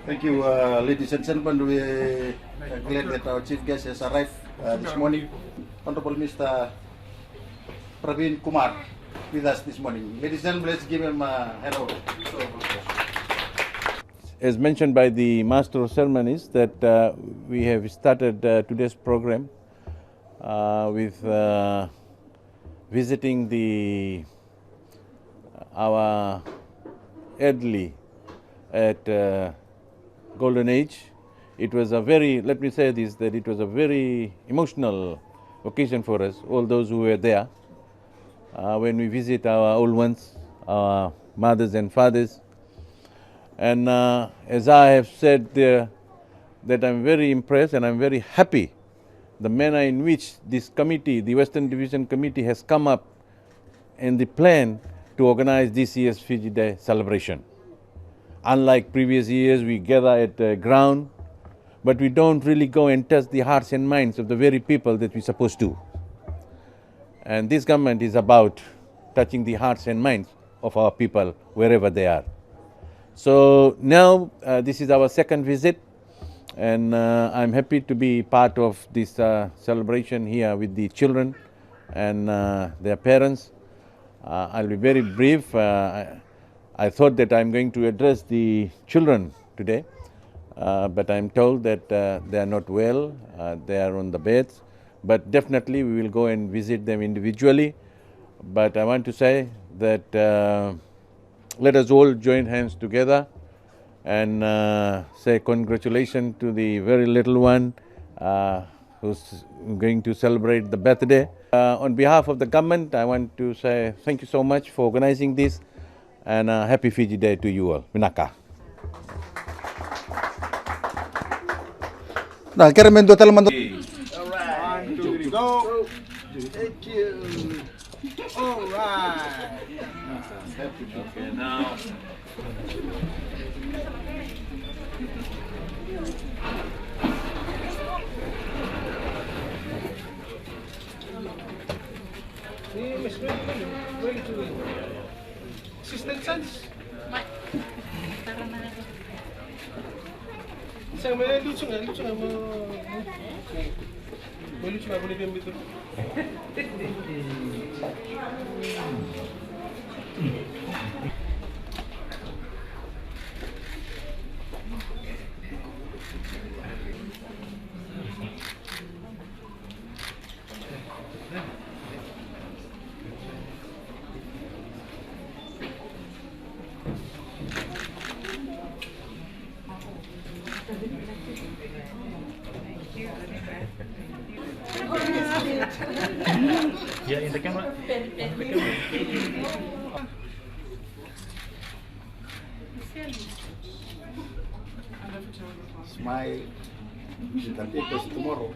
Thank you, ladies and gentlemen. We are glad that our chief guest has arrived this morning. Honorable Mr. Parveen Kumar with us this morning. Ladies and gentlemen, let's give him a hello. As mentioned by the Master of Ceremonies, that we have started today's program with visiting our elderly at Golden Age. It was a very, let me say this, that it was a very emotional occasion for us, all those who were there, when we visit our old ones, our mothers and fathers. And as I have said there, that I'm very impressed and I'm very happy the manner in which this committee, the Western Division Committee, has come up in the plan to organize this year's Fiji Day celebration. Unlike previous years, we gather at the ground, but we don't really go and touch the hearts and minds of the very people that we're supposed to. And this government is about touching the hearts and minds of our people wherever they are. So now this is our second visit, and I'm happy to be part of this celebration here with the children and their parents. I'll be very brief. I thought that I'm going to address the children today, but I'm told that they are not well, they are on the beds, but definitely we will go and visit them individually. But I want to say that let us all join hands together and say congratulations to the very little one who's going to celebrate the birthday. On behalf of the government, I want to say thank you so much for organizing this, and happy Fiji Day to you all. Minaka. Nah, kira main total man. All right. 1, 2, 3, go. Thank you. All right. Okay, now. Assistant Sans. Isang may luto nga mo. May luto nga boleh diam gitu. Yeah, in the camera. Smile. That equals tomorrow.